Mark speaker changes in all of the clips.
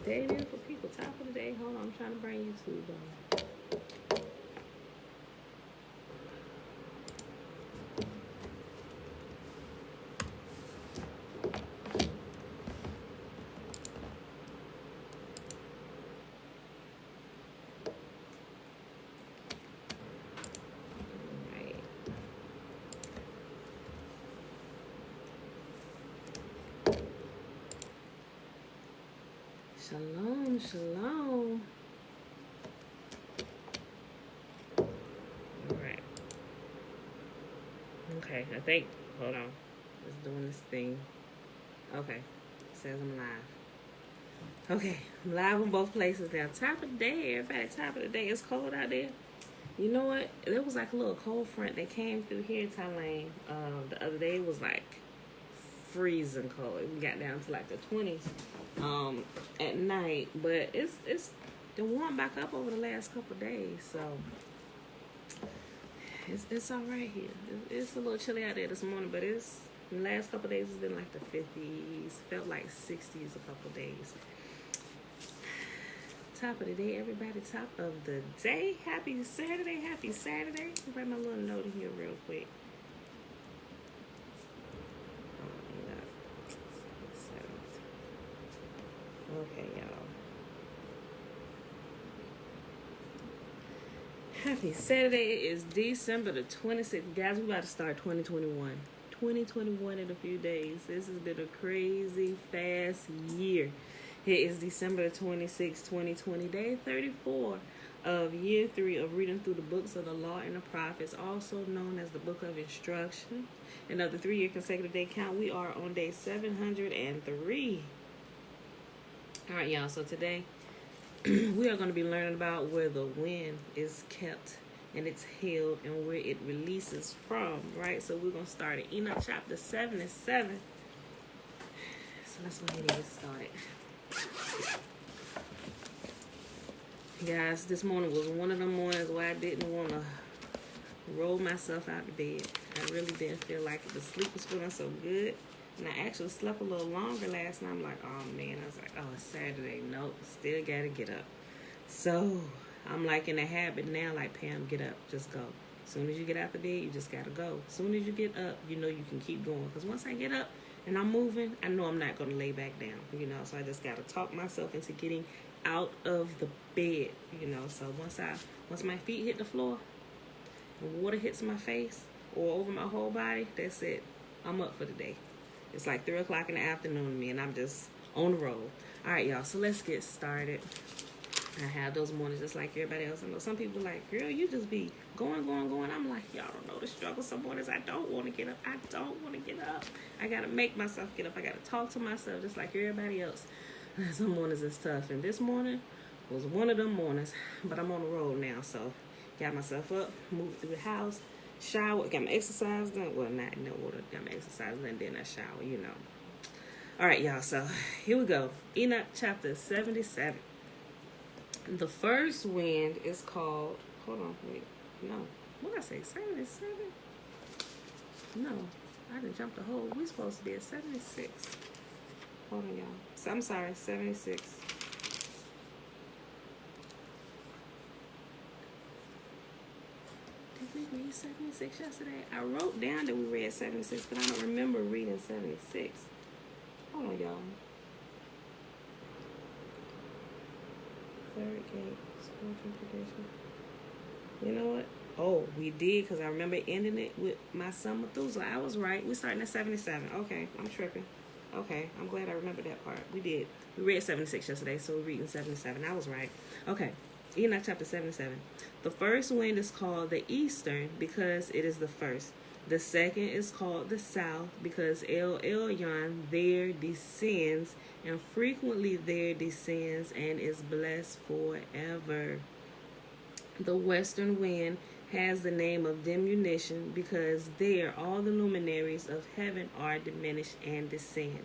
Speaker 1: day, beautiful people. Top of the day. Hold on, I'm trying to bring YouTube on. Shalom, shalom. All right. Okay, I think, hold on. Just doing this thing. Okay, it says I'm live. Okay, I'm live on both places now. Top of the day, everybody, top of the day. It's cold out there. You know what? There was like a little cold front that came through here in Thailand. The other day it was like freezing cold. We got down to like the 20s at night, but it's warmed back up over the last couple of days, so it's all right here. It's a little chilly out there this morning, but the last couple of days it's been like the 50s, felt like 60s a couple of days. Top of the day, everybody. Top of the day. Happy Saturday. Happy Saturday. I'll write my little note in here real quick. Okay, y'all. Happy Saturday. It is December the 26th. Guys, we're about to start 2021. 2021 in a few days. This has been a crazy, fast year. It is December 26, 2020, day 34 of year 3 of reading through the books of the law and the prophets, also known as the Book of Instruction. And of the 3-year consecutive day count, we are on day 703. All right, y'all. So today we are going to be learning about where the wind is kept and it's held and where it releases from, right? So we're going to start at Enoch chapter 77. So let's go ahead and get started. Guys, this morning was one of the mornings where I didn't want to roll myself out of bed. I really didn't feel like it. The sleep was feeling so good. And I actually slept a little longer last night. I'm like, oh man. I was like, oh, it's Saturday. Nope, still got to get up. So I'm like in the habit now, like, Pam, get up. Just go. As soon as you get out the bed, you just got to go. As soon as you get up, you know you can keep going. Because once I get up and I'm moving, I know I'm not going to lay back down, you know. So I just got to talk myself into getting out of the bed, you know. So once my feet hit the floor and water hits my face or over my whole body, that's it. I'm up for the day. It's like 3 o'clock in the afternoon to me, and I'm just on the road. All right, y'all, so let's get started. I have those mornings just like everybody else. I know some people like, girl, you just be going. I'm like, y'all don't know the struggle. Some mornings I don't want to get up. I got to make myself get up. I got to talk to myself just like everybody else. Some mornings is tough, and this morning was one of them mornings, but I'm on the road now, so got myself up, moved through the house, shower, got my exercise done. Well, not in no order. Got my exercise done, then I shower, you know. All right, y'all. So here we go. Enoch chapter 77. The first wind is called. Hold on, wait. No, what did I say? 77? No, I didn't jump the hole. We supposed to be at 76. Hold on, y'all. So I'm sorry, 76. We read 76 yesterday. I wrote down that we read 76, but I don't remember reading 76. Hold on, y'all. Third gate, spiritual tradition. You know what? Oh, we did, because I remember ending it with my son Methuselah. I was right. We're starting at 77. Okay, I'm tripping. Okay, I'm glad I remember that part. We did. We read 76 yesterday, so we're reading 77. I was right. Okay. Enoch chapter 77. The first wind is called the eastern because it is the first. The second is called the south because El Elyon there descends, and frequently there descends and is blessed forever. The western wind has the name of diminution because there all the luminaries of heaven are diminished and descend.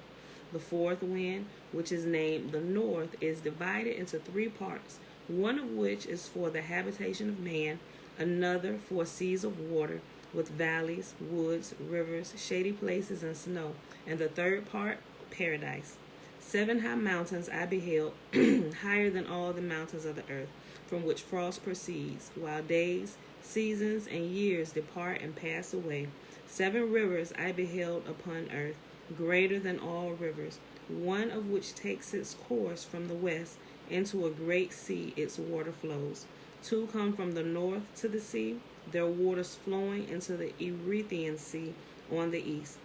Speaker 1: The fourth wind, which is named the north, is divided into 3 parts, one of which is for the habitation of man, another for seas of water, with valleys, woods, rivers, shady places, and snow, and the third part, paradise. 7 high mountains I beheld, higher than all the mountains of the earth, from which frost proceeds, while days, seasons, and years depart and pass away. 7 rivers I beheld upon earth, greater than all rivers, one of which takes its course from the west into a great sea, its water flows. 2 come from the north to the sea, their waters flowing into the Erythraean Sea on the east.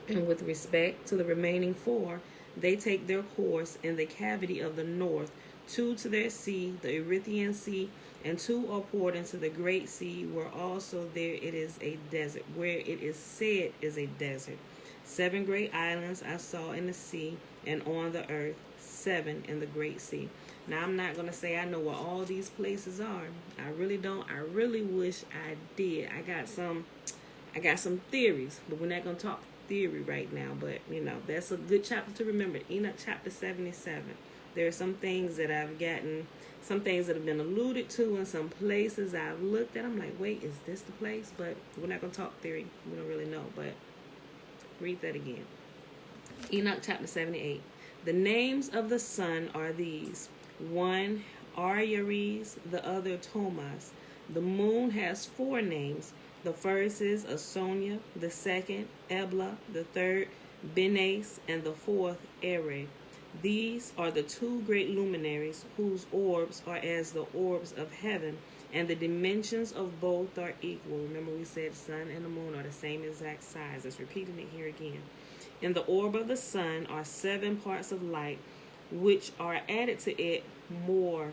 Speaker 1: And with respect to the remaining 4, they take their course in the cavity of the north, 2 to their sea, the Erythraean Sea, and 2 are poured into the great sea, where also there it is a desert, where it is said is a desert. 7 great islands I saw in the sea and on the earth, 7 in the great sea. Now, I'm not going to say I know where all these places are. I really don't. I really wish I did. I got some theories, but we're not going to talk theory right now. But, that's a good chapter to remember. Enoch chapter 77. There are some things that I've gotten, some things that have been alluded to in some places I've looked at. I'm like, wait, is this the place? But we're not going to talk theory. We don't really know. But read that again. Enoch chapter 78. The names of the sun are these. 1, Aryares, the other Tomas. The moon has 4 names. The first is Asonia, the second, Ebla, the third, Benes, and the fourth, Ere. These are the 2 great luminaries, whose orbs are as the orbs of heaven, and the dimensions of both are equal. Remember, we said sun and the moon are the same exact size. It's repeating it here again. In the orb of the sun are 7 parts of light, which are added to it more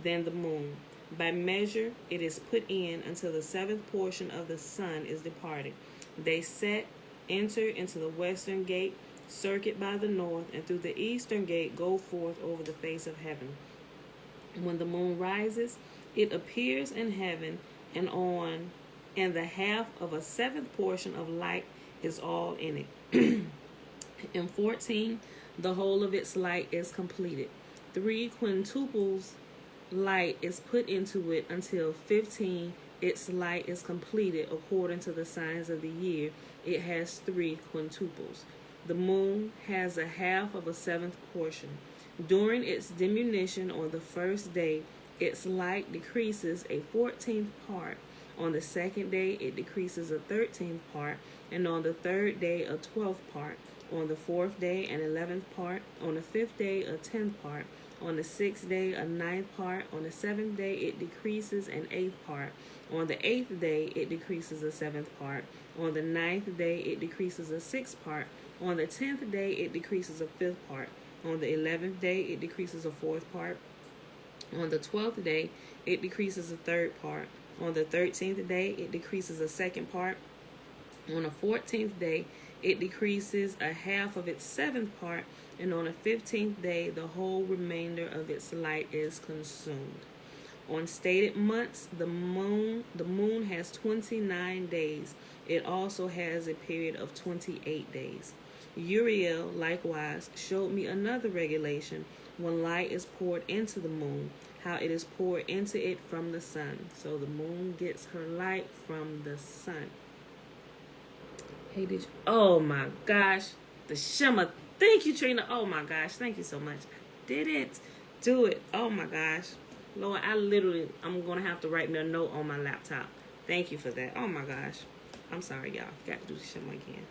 Speaker 1: than the moon. By measure, it is put in until the 7th portion of the sun is departed. They enter into the western gate, circuit by the north, and through the eastern gate go forth over the face of heaven. When the moon rises, it appears in heaven, and the half of a 7th portion of light is all in it. In 14, the whole of its light is completed. 3 quintuples light is put into it until 15 its light is completed according to the signs of the year. It has 3 quintuples. The moon has a half of a 7th portion. During its diminution on the first day, its light decreases a 14th part. On the second day, it decreases a 13th part, and on the third day, a 12th part. On the 4th day, an 11th part. On the 5th day, a 10th part. On the 6th day, a 9th part. On the 7th day, it decreases an 8th part. On the 8th day, it decreases a 7th part. On the 9th day, it decreases a 6th part. On the 10th day, it decreases a 5th part. On the 11th day, it decreases a 4th part. On the 12th day, it decreases a 3rd part. On the 13th day, it decreases a 2nd part. On the 14th day, it decreases a half of its 7th part, and on the 15th day, the whole remainder of its light is consumed. On stated months, the moon has 29 days. It also has a period of 28 days. Uriel, likewise, showed me another regulation when light is poured into the moon, how it is poured into it from the sun. So the moon gets her light from the sun. Hey, oh my gosh, the shimmer. Thank you, Trina. Oh my gosh, thank you so much. I did it. Do it. Oh my gosh. Lord, I'm going to have to write me a note on my laptop. Thank you for that. Oh my gosh. I'm sorry, y'all. Got to do the shimmer again.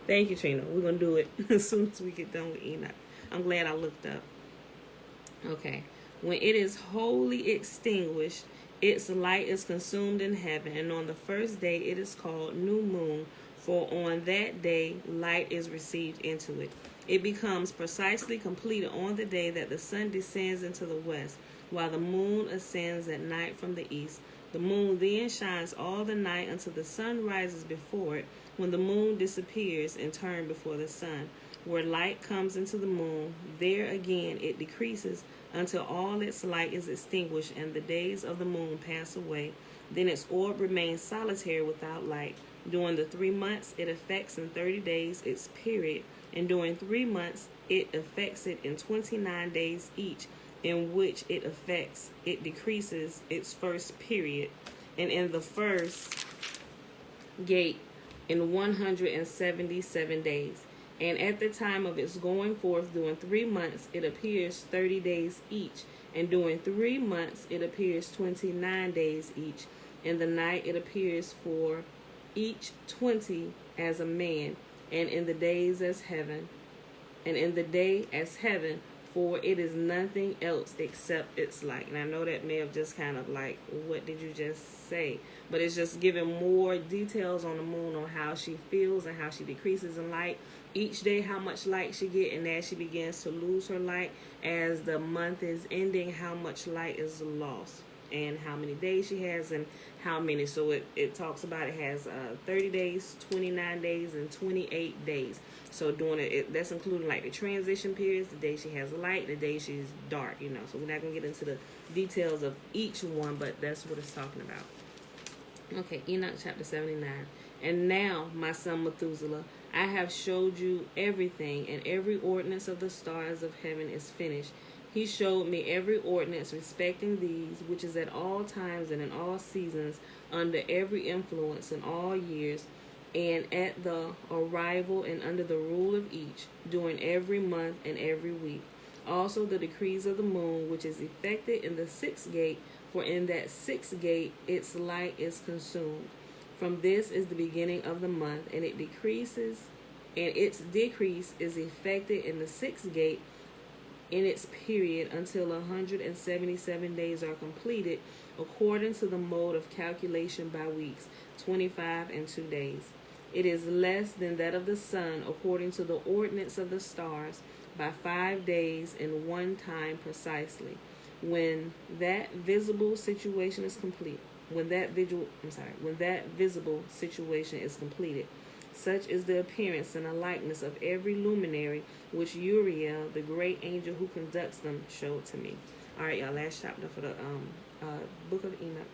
Speaker 1: Thank you, Trina. We're going to do it as soon as we get done with Enoch. I'm glad I looked up. Okay. When it is wholly extinguished, its light is consumed in heaven, and on the first day it is called new moon, for on that day light is received into it. It becomes precisely completed on the day that the sun descends into the west, while the moon ascends at night from the east. The moon then shines all the night until the sun rises before it, when the moon disappears in turn before the sun. Where light comes into the moon, there again it decreases until all its light is extinguished and the days of the moon pass away. Then its orb remains solitary without light. During the 3 months, it affects in 30 days its period, and during 3 months, it affects it in 29 days each, in which it decreases its first period, and in the first gate in 177 days. And at the time of its going forth, during 3 months, it appears 30 days each. And during 3 months, it appears 29 days each. In the night, it appears for each 20 as a man, and in the days as heaven, and in the day as heaven, for it is nothing else except its light. And I know that may have just kind of like, what did you just say? But it's just giving more details on the moon on how she feels and how she decreases in light. Each day, how much light she get, and as she begins to lose her light, as the month is ending, how much light is lost, and how many days she has, and how many. So it talks about it has 30 days, 29 days, and 28 days. So during that's including like the transition periods, the day she has light, the day she's dark, So we're not going to get into the details of each one, but that's what it's talking about. Okay, Enoch chapter 79. And now, my son Methuselah, I have showed you everything, and every ordinance of the stars of heaven is finished. He showed me every ordinance respecting these, which is at all times and in all seasons, under every influence in all years, and at the arrival and under the rule of each, during every month and every week. Also the decrees of the moon, which is effected in the sixth gate, for in that sixth gate its light is consumed. From this is the beginning of the month, and it decreases, and its decrease is effected in the sixth gate in its period until 177 days are completed, according to the mode of calculation by weeks, 25 and 2 days. It is less than that of the sun, according to the ordinance of the stars, by 5 days and 1 time precisely. When that visible situation is complete, when that visible situation is completed, such is the appearance and the likeness of every luminary which Uriel, the great angel who conducts them, showed to me. All right, y'all, last chapter for the Book of Enoch.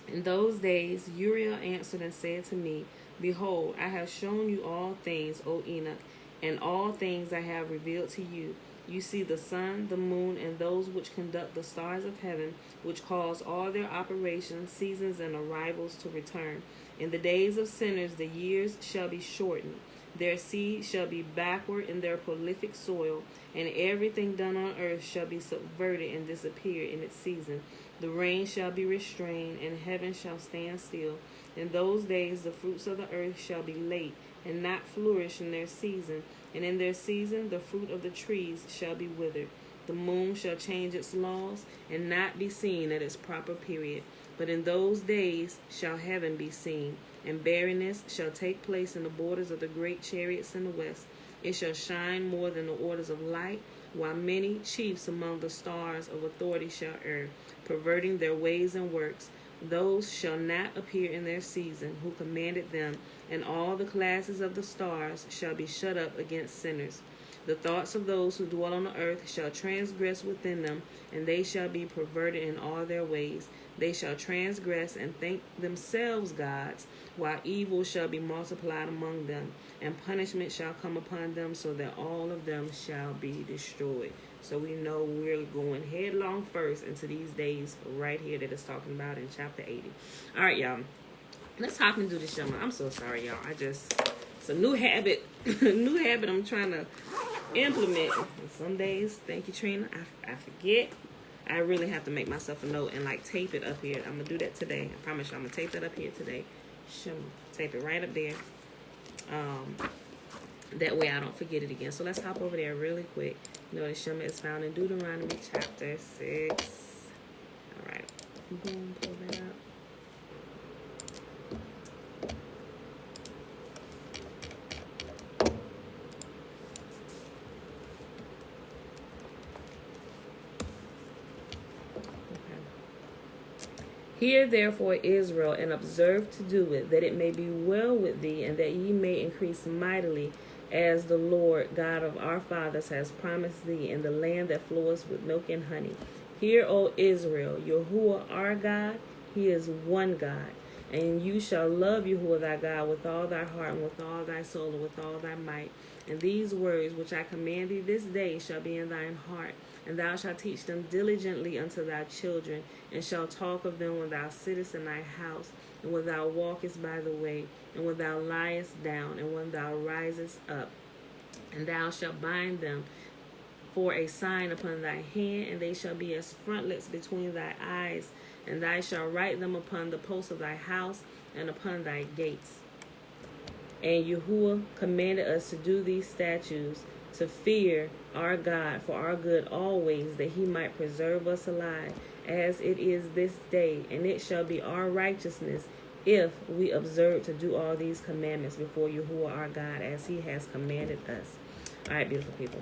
Speaker 1: In those days, Uriel answered and said to me, Behold, I have shown you all things, O Enoch, and all things I have revealed to you. You see the sun, the moon, and those which conduct the stars of heaven, which cause all their operations, seasons, and arrivals to return. In the days of sinners the years shall be shortened. Their seed shall be backward in their prolific soil, and everything done on earth shall be subverted and disappear in its season. The rain shall be restrained, and heaven shall stand still. In those days the fruits of the earth shall be late, and not flourish in their season. And in their season the fruit of the trees shall be withered. The moon shall change its laws, and not be seen at its proper period. But in those days shall heaven be seen, and barrenness shall take place in the borders of the great chariots in the west. It shall shine more than the orders of light, while many chiefs among the stars of authority shall err, perverting their ways and works. Those shall not appear in their season, who commanded them, and all the classes of the stars shall be shut up against sinners. The thoughts of those who dwell on the earth shall transgress within them, and they shall be perverted in all their ways. They shall transgress and think themselves gods, while evil shall be multiplied among them, and punishment shall come upon them, so that all of them shall be destroyed. So we know we're going headlong first into these days right here that it's talking about in chapter 80. All right, y'all. Let's hop into the show. I'm so sorry, y'all. It's a new habit. New habit I'm trying to implement. And some days, thank you, Trina, I forget. I really have to make myself a note and like tape it up here. I'm going to do that today. I promise you I'm going to tape that up here today. Tape it right up there. That way I don't forget it again. So let's hop over there really quick. You know, the Shema is found in Deuteronomy chapter 6. All right. Boom, pull that up. Hear therefore, Israel, and observe to do it, that it may be well with thee, and that ye may increase mightily, as the Lord God of our fathers has promised thee, in the land that floweth with milk and honey. Hear, O Israel, Yahuwah our God, he is one God. And you shall love Yahuwah thy God with all thy heart, and with all thy soul, and with all thy might. And these words which I command thee this day shall be in thine heart, and thou shalt teach them diligently unto thy children, and shalt talk of them when thou sittest in thy house, and when thou walkest by the way, and when thou liest down, and when thou risest up. And thou shalt bind them for a sign upon thy hand, and they shall be as frontlets between thy eyes, and thou shalt write them upon the posts of thy house and upon thy gates. And Yahuwah commanded us to do these statutes, to fear our God for our good always, that he might preserve us alive, as it is this day. And it shall be our righteousness if we observe to do all these commandments before Yahuwah our God, as he has commanded us. All right, beautiful people.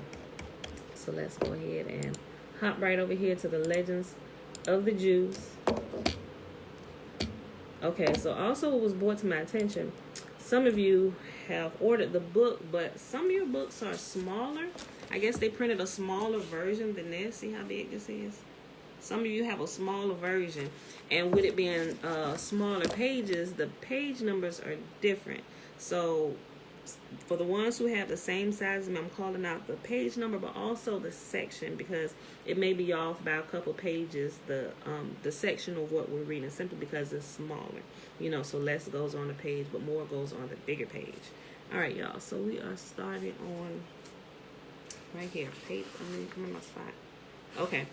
Speaker 1: So let's go ahead and hop right over here to the Legends of the Jews. Okay, so also it was brought to my attention, some of you have ordered the book, but some of your books are smaller. I guess they printed a smaller version than this. See how big this is? Some of you have a smaller version. And with it being smaller pages, the page numbers are different. So for the ones who have the same size as me, I'm calling out the page number, but also the section, because it may be off by a couple pages, the section of what we're reading, simply because it's smaller. You know, so less goes on the page, but more goes on the bigger page. All right, y'all. So we are starting on right here. Page, come on my spot. Okay.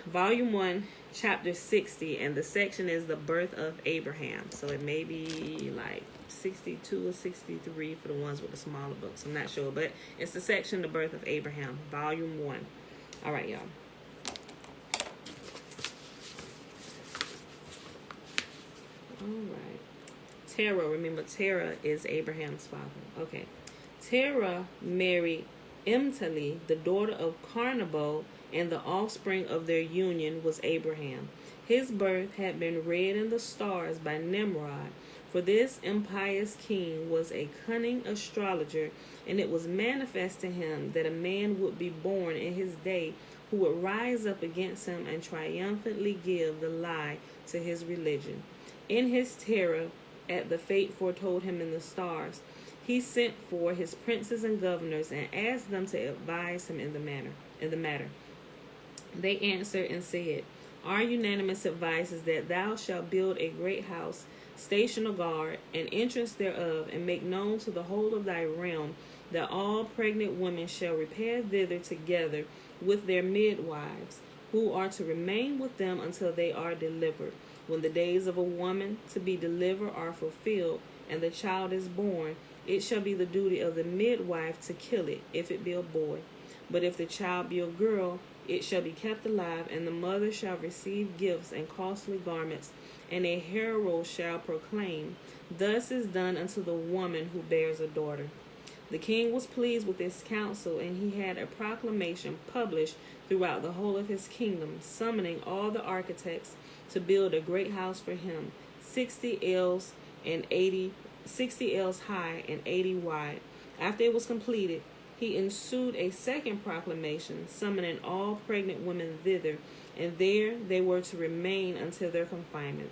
Speaker 1: Volume 1, chapter 60, and the section is the birth of Abraham. So it may be like 62 or 63 for the ones with the smaller books. I'm not sure, but it's the section, the birth of Abraham, volume 1. All right, y'all. All right. Terah, remember Terah is Abraham's father. Okay. Terah married Imtali, the daughter of Carnabo, and the offspring of their union was Abraham. His birth had been read in the stars by Nimrod, for this impious king was a cunning astrologer, and it was manifest to him that a man would be born in his day who would rise up against him and triumphantly give the lie to his religion. In his terror at the fate foretold him in the stars, he sent for his princes and governors and asked them to advise him in the matter. They answered and said, Our unanimous advice is that thou shalt build a great house, station a guard, and entrance thereof, and make known to the whole of thy realm that all pregnant women shall repair thither together with their midwives, who are to remain with them until they are delivered. When the days of a woman to be delivered are fulfilled, and the child is born, it shall be the duty of the midwife to kill it, if it be a boy. But if the child be a girl, it shall be kept alive, and the mother shall receive gifts and costly garments, and a herald shall proclaim, Thus is done unto the woman who bears a daughter. The king was pleased with this counsel, and he had a proclamation published throughout the whole of his kingdom, summoning all the architects to build a great house for him, 60 ells high and 80 wide. After it was completed, he ensued a second proclamation, summoning all pregnant women thither, and there they were to remain until their confinement.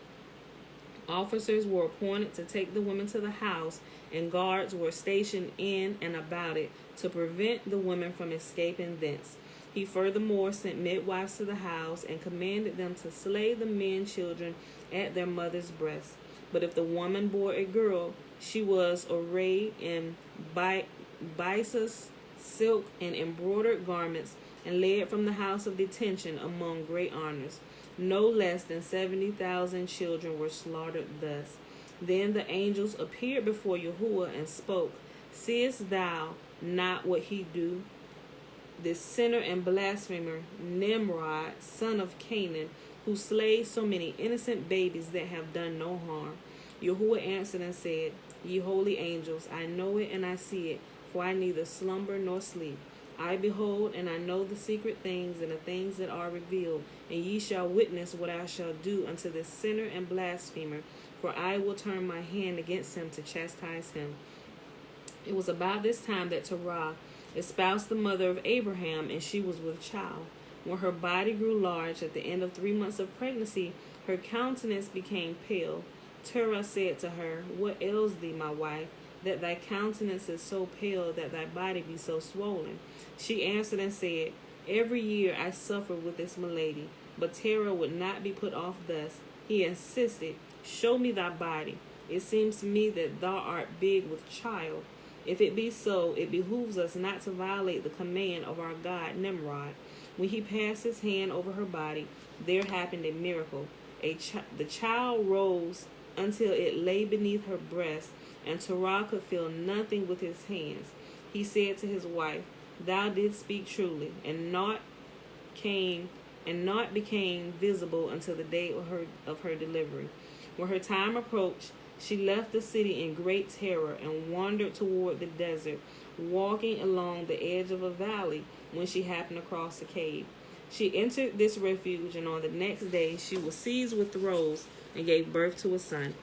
Speaker 1: Officers were appointed to take the women to the house, and guards were stationed in and about it to prevent the women from escaping thence. He furthermore sent midwives to the house and commanded them to slay the men children at their mother's breasts. But if the woman bore a girl, she was arrayed in byssus, silk, and embroidered garments, and led from the house of detention among great honors. No less than 70,000 children were slaughtered thus. Then the angels appeared before Yahuwah and spoke, Seest thou not what he do? This sinner and blasphemer, Nimrod, son of Canaan, who slays so many innocent babies that have done no harm. Yahuwah answered and said, Ye holy angels, I know it and I see it, for I neither slumber nor sleep. I behold and I know the secret things and the things that are revealed, and ye shall witness what I shall do unto this sinner and blasphemer, for I will turn my hand against him to chastise him. It was about this time that Terah espoused the mother of Abraham, and she was with child. When her body grew large at the end of 3 months of pregnancy, her countenance became pale. Terah said to her, What ails thee, my wife, that thy countenance is so pale, that thy body be so swollen? She answered and said, Every year I suffer with this malady. But Terah would not be put off thus. He insisted, Show me thy body. It seems to me that thou art big with child. If it be so, it behooves us not to violate the command of our God Nimrod. When he passed his hand over her body, there happened a miracle. The child rose until it lay beneath her breast, and Terah could feel nothing with his hands. He said to his wife, Thou didst speak truly, and naught became visible until the day of her delivery. When her time approached, she left the city in great terror and wandered toward the desert, walking along the edge of a valley when she happened across a cave. She entered this refuge, and on the next day she was seized with throes and gave birth to a son.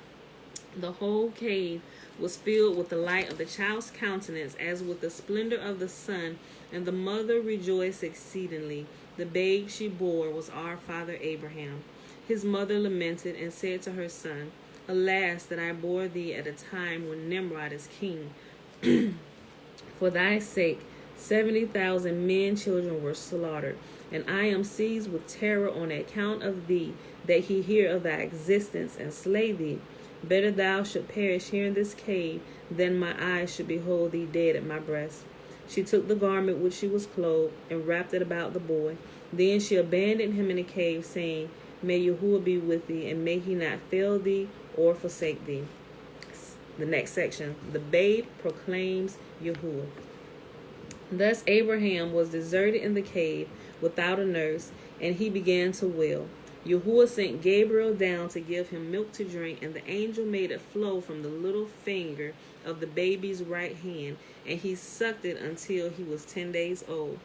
Speaker 1: The whole cave was filled with the light of the child's countenance as with the splendor of the sun, and the mother rejoiced exceedingly. The babe she bore was our father Abraham. His mother lamented and said to her son, Alas, that I bore thee at a time when Nimrod is king. For thy sake 70,000 men children were slaughtered, and I am seized with terror on account of thee, that he hear of thy existence and slay thee. Better thou should perish here in this cave than my eyes should behold thee dead at my breast. She took the garment which she was clothed and wrapped it about the boy. Then she abandoned him in the cave, saying, May Yahuwah be with thee, and may he not fail thee or forsake thee. The next section, the babe proclaims Yahuwah. Thus Abraham was deserted in the cave without a nurse, and he began to wail. Yahuwah sent Gabriel down to give him milk to drink, and the angel made it flow from the little finger of the baby's right hand, and he sucked it until he was 10 days old.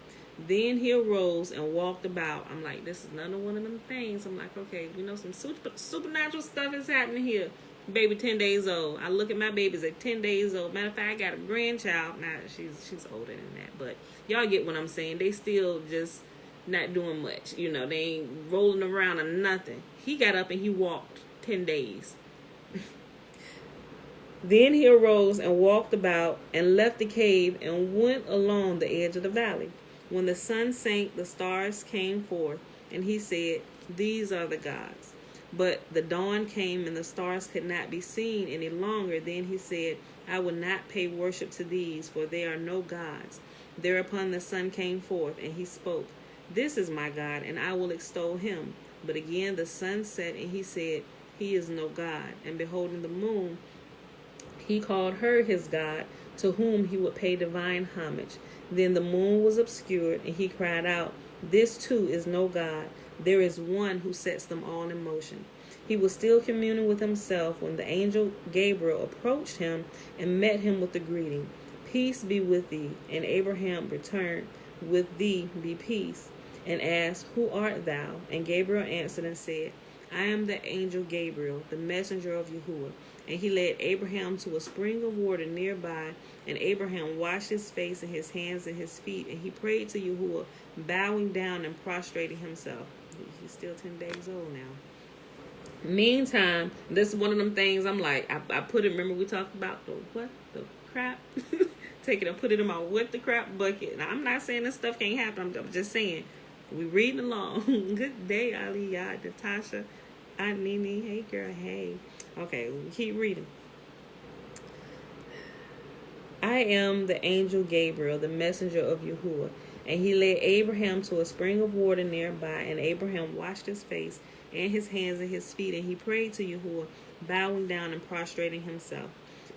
Speaker 1: Then he arose and walked about. I'm like, this is another one of them things. I'm like, okay, we know some supernatural stuff is happening here. Baby 10 days old. I look at my babies at 10 days old. Matter of fact, I got a grandchild. Now, she's older than that. But y'all get what I'm saying. They still just not doing much. You know, they ain't rolling around or nothing. He got up and he walked 10 days. Then he arose and walked about and left the cave and went along the edge of the valley. When the sun sank, the stars came forth, and he said, These are the gods. But the dawn came, and the stars could not be seen any longer. Then he said, I will not pay worship to these, for they are no gods. Thereupon the sun came forth, and he spoke, This is my God, and I will extol him. But again the sun set, and he said, He is no God. And beholding the moon, he called her his God, to whom he would pay divine homage. Then the moon was obscured, and he cried out, This too is no God. There is one who sets them all in motion. He was still communing with himself when the angel Gabriel approached him and met him with the greeting, Peace be with thee. And Abraham returned, With thee be peace, and asked, Who art thou? And Gabriel answered and said, I am the angel Gabriel, the messenger of Yahuwah. And he led Abraham to a spring of water nearby, and Abraham washed his face and his hands and his feet, and he prayed to Yahuwah, bowing down and prostrating himself. He's still 10 days old now. Meantime, this is one of them things I'm like, I put it, remember we talked about the crap? Take it and put it in my what the crap bucket. Now, I'm not saying this stuff can't happen. I'm just saying, we reading along. Good day, Aliyah, Natasha, Aunt Nene. Hey, girl, hey. Okay, we keep reading. I am the angel Gabriel, the messenger of Yahuwah. And he led Abraham to a spring of water nearby, and Abraham washed his face and his hands and his feet, and he prayed to Yahuwah, bowing down and prostrating himself.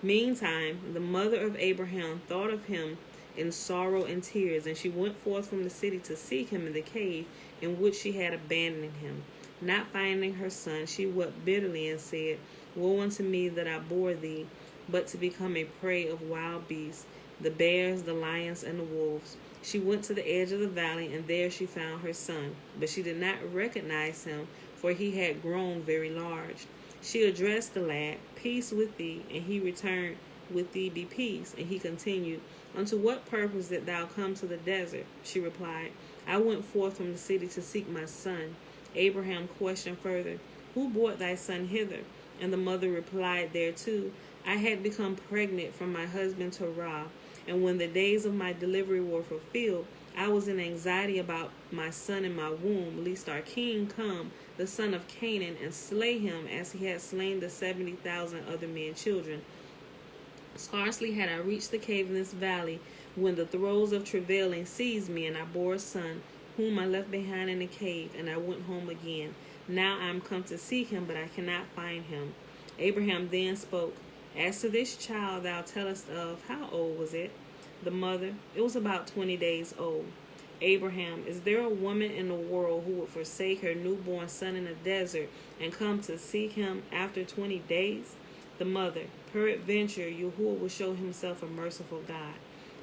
Speaker 1: Meantime, the mother of Abraham thought of him in sorrow and tears, and she went forth from the city to seek him in the cave in which she had abandoned him. Not finding her son, she wept bitterly and said, Woe unto me that I bore thee, but to become a prey of wild beasts, the bears, the lions, and the wolves. She went to the edge of the valley, and there she found her son, but she did not recognize him, for he had grown very large. She addressed the lad, Peace with thee, and he returned, With thee be peace. And he continued, Unto what purpose did thou come to the desert? She replied, I went forth from the city to seek my son. Abraham questioned further, Who brought thy son hither? And the mother replied thereto, I had become pregnant from my husband Terah, and when the days of my delivery were fulfilled, I was in anxiety about my son in my womb, lest our king come, the son of Canaan, and slay him as he had slain the 70,000 other men children. Scarcely had I reached the cave in this valley when the throes of travailing seized me, and I bore a son, whom I left behind in the cave, and I went home again. Now I am come to seek him, but I cannot find him. Abraham then spoke, As to this child thou tellest of, how old was it? The mother, It was about 20 days old. Abraham, Is there a woman in the world who would forsake her newborn son in the desert and come to seek him after 20 days? The mother, Peradventure Yahuwah will show himself a merciful God.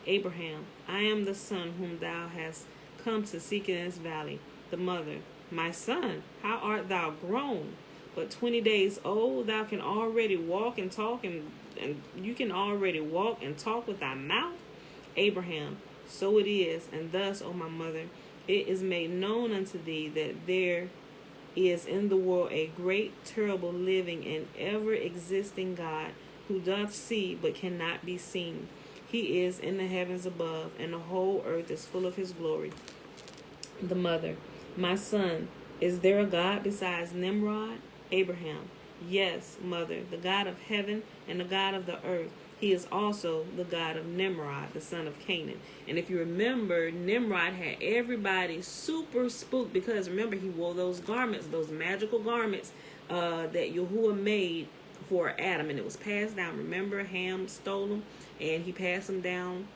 Speaker 1: Abraham, I am the son whom thou hast come to seek in this valley. The mother, My son, how art thou grown? But 20 days old, thou can already walk and talk, and you can already walk and talk with thy mouth? Abraham, So it is, and thus, O my mother, it is made known unto thee that there is in the world a great, terrible, living, and ever-existing God, who doth see but cannot be seen. He is in the heavens above, and the whole earth is full of his glory. The mother, My son, is there a God besides Nimrod? Abraham, Yes, mother, the God of heaven and the God of the earth. He is also the God of Nimrod, the son of Canaan. And if you remember, Nimrod had everybody super spooked because, remember, he wore those garments, those magical garments that Yahuwah made for Adam. And it was passed down. Remember, Ham stole them, and he passed them down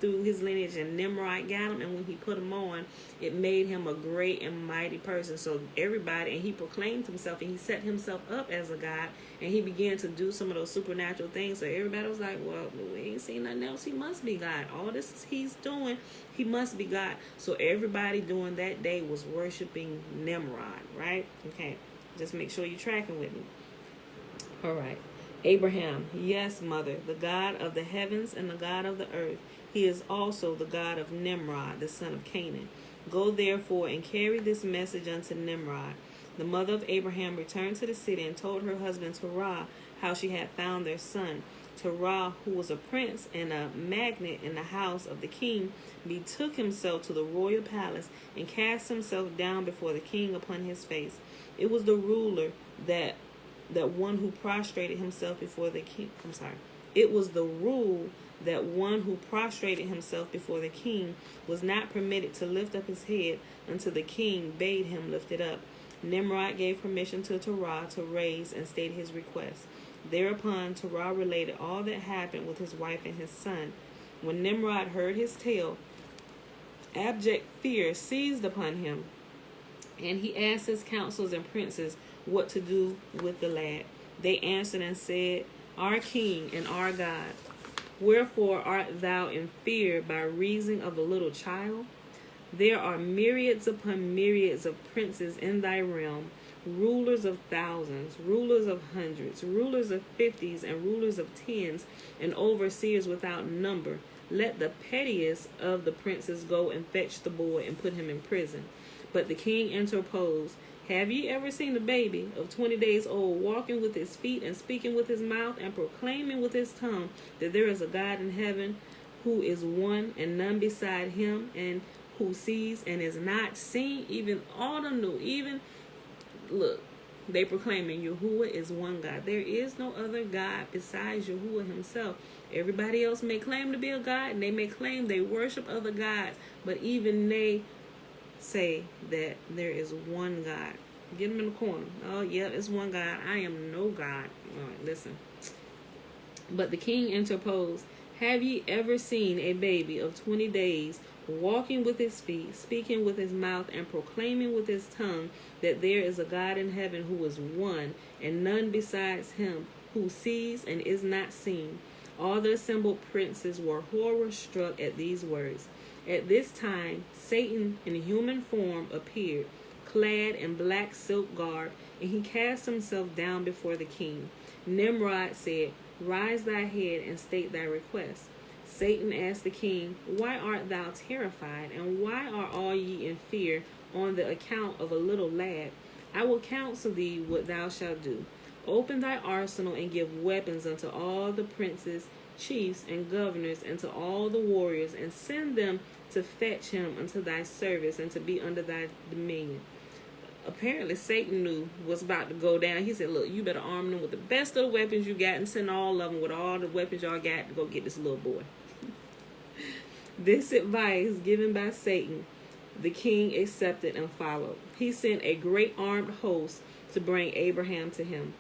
Speaker 1: through his lineage, and Nimrod got him. And when he put them on, it made him a great and mighty person. So everybody, and he proclaimed himself, and he set himself up as a god, and he began to do some of those supernatural things. So everybody was like, well, we ain't seen nothing else. He must be God. All this he's doing, he must be God. So everybody during that day was worshiping Nimrod, right? Okay, just make sure you're tracking with me. All right. Abraham, Yes, mother, the God of the heavens and the God of the earth. He is also the God of Nimrod, the son of Canaan. Go therefore and carry this message unto Nimrod. The mother of Abraham returned to the city and told her husband Terah how she had found their son. Terah, who was a prince and a magnate in the house of the king, betook himself to the royal palace and cast himself down before the king upon his face. It was the ruler that one who prostrated himself before the king. It was the rule that one who prostrated himself before the king was not permitted to lift up his head until the king bade him lift it up. Nimrod gave permission to Terah to raise and state his request. Thereupon Terah related all that happened with his wife and his son. When Nimrod heard his tale, abject fear seized upon him, and he asked his counselors and princes what to do with the lad. They answered and said, Our king and our God, wherefore art thou in fear by reason of a little child? There are myriads upon myriads of princes in thy realm, rulers of thousands, rulers of hundreds, rulers of fifties, and rulers of tens, and overseers without number. Let the pettiest of the princes go and fetch the boy and put him in prison. But the king interposed, Have ye ever seen a baby of 20 days old walking with his feet and speaking with his mouth and proclaiming with his tongue that there is a God in heaven who is one and none beside him, and who sees and is not seen? Even all them knew. Even, look, they proclaiming Yahuwah is one God. There is no other God besides Yahuwah himself. Everybody else may claim to be a God, and they may claim they worship other gods, but even they say that there is one God. Get them in the corner. Oh, yeah, it's one God. I am no God. All right, listen. But the king interposed, Have ye ever seen a baby of 20 days walking with his feet, speaking with his mouth, and proclaiming with his tongue that there is a God in heaven who is one, and none besides him, who sees and is not seen? All the assembled princes were horror-struck at these words. At this time, Satan in human form appeared, clad in black silk garb, and he cast himself down before the king. Nimrod said, Rise thy head and state thy request. Satan asked the king, Why art thou terrified, and why are all ye in fear on the account of a little lad? I will counsel thee what thou shalt do. Open thy arsenal and give weapons unto all the princes, chiefs, and governors, and to all the warriors, and send them to fetch him unto thy service and to be under thy dominion. apparently Satan knew what's about to go down. He said, look, you better arm them with the best of the weapons you got and send all of them with all the weapons y'all got to go get this little boy. This advice given by Satan, the king accepted and followed. He sent a great armed host to bring Abraham to him.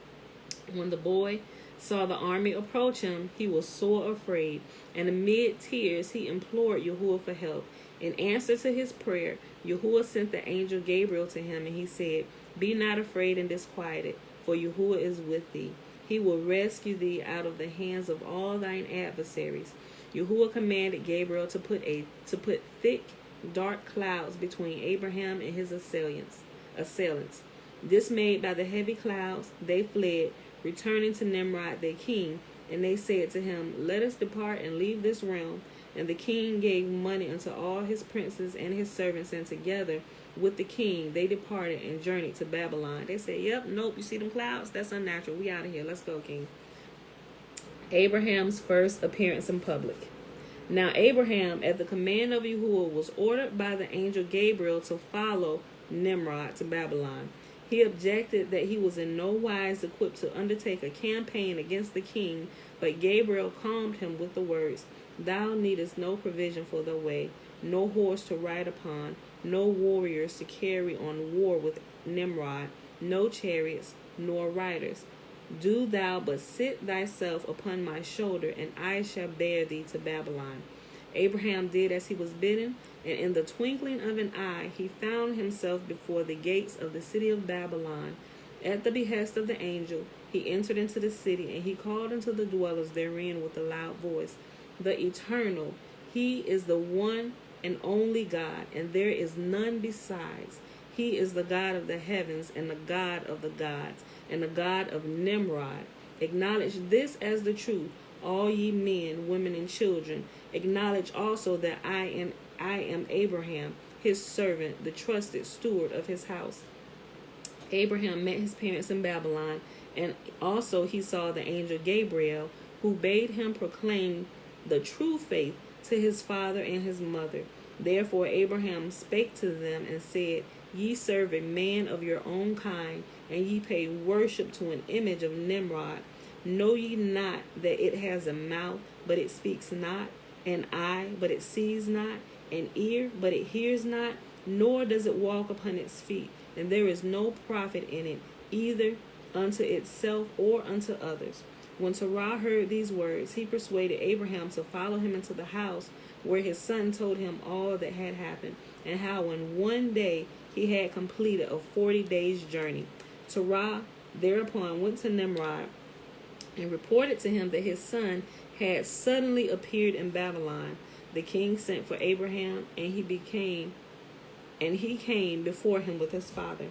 Speaker 1: When the boy saw the army approach him, he was sore afraid, and amid tears he implored Yahuwah for help. In answer to his prayer, Yahuwah sent the angel Gabriel to him, and he said, be not afraid and disquieted, for Yahuwah is with thee. He will rescue thee out of the hands of all thine adversaries. Yahuwah commanded Gabriel to put thick, dark clouds between Abraham and his assailants. Dismayed by the heavy clouds, they fled, returning to Nimrod their king, and they said to him, let us depart and leave this realm. And the king gave money unto all his princes and his servants, and together with the king they departed and journeyed to Babylon. They said, yep, nope, you see them clouds? That's unnatural. We out of here. Let's go, king. Abraham's first appearance in public. Now Abraham, at the command of Yahuwah, was ordered by the angel Gabriel to follow Nimrod to Babylon. He objected that he was in no wise equipped to undertake a campaign against the king, but Gabriel calmed him with the words, thou needest no provision for the way, no horse to ride upon, no warriors to carry on war with Nimrod, no chariots, nor riders. Do thou but sit thyself upon my shoulder, and I shall bear thee to Babylon. Abraham did as he was bidden, and in the twinkling of an eye he found himself before the gates of the city of Babylon. At the behest of the angel, he entered into the city, and he called unto the dwellers therein with a loud voice, the Eternal, he is the one and only God, and there is none besides. He is the God of the heavens, and the God of the gods, and the God of Nimrod. Acknowledge this as the truth, all ye men, women, and children. Acknowledge also that I am Abraham, his servant, the trusted steward of his house. Abraham met his parents in Babylon, and also he saw the angel Gabriel, who bade him proclaim the true faith to his father and his mother. Therefore Abraham spake to them and said, ye serve a man of your own kind, and ye pay worship to an image of Nimrod. Know ye not that it has a mouth, but it speaks not, an eye, but it sees not, an ear, but it hears not, nor does it walk upon its feet, and there is no profit in it, either unto itself or unto others. When Terah heard these words, he persuaded Abraham to follow him into the house, where his son told him all that had happened, and how in one day he had completed a 40 days' journey. Terah thereupon went to Nimrod and reported to him that his son had suddenly appeared in Babylon. The king sent for Abraham, and he came before him with his father.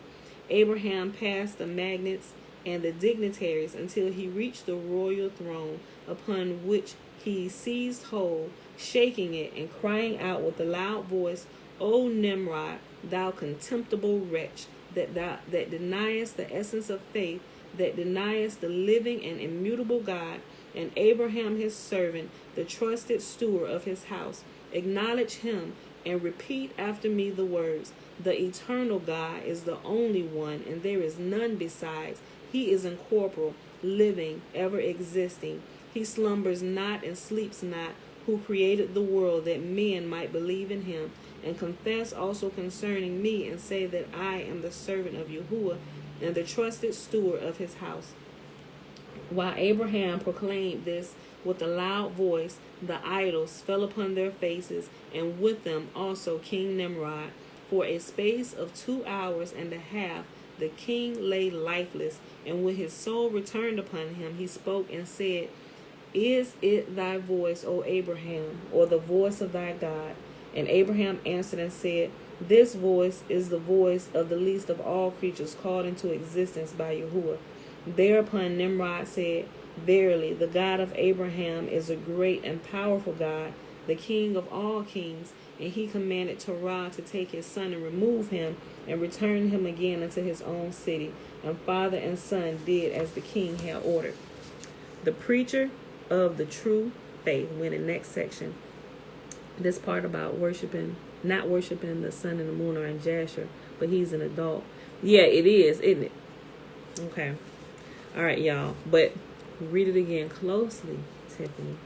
Speaker 1: Abraham passed the magnates and the dignitaries until he reached the royal throne, upon which he seized hold, shaking it and crying out with a loud voice, O Nimrod, thou contemptible wretch, that deniest the essence of faith, that deniest the living and immutable God, and Abraham his servant, the trusted steward of his house. Acknowledge him and repeat after me the words, the eternal God is the only one, and there is none besides. He is incorporeal, living, ever existing. He slumbers not and sleeps not, who created the world that men might believe in him, and confess also concerning me, and say that I am the servant of Yahuwah, and the trusted steward of his house. While Abraham proclaimed this with a loud voice, the idols fell upon their faces, and with them also King Nimrod. For a space of 2 hours and a half the king lay lifeless, and when his soul returned upon him, he spoke and said, Is it thy voice, O Abraham, or the voice of thy God? And Abraham answered and said, This voice is the voice of the least of all creatures called into existence by Yahuwah. Thereupon Nimrod said, Verily, the God of Abraham is a great and powerful God, the King of all kings. And he commanded Terah to take his son and remove him, and return him again into his own city. And father and son did as the king had ordered. The preacher of the true faith. We're in the next section. This part about not worshiping the sun and the moon are in Jasher, but he's an adult. Yeah, it is, isn't it? Okay. All right, y'all. But read it again closely, Tiffany.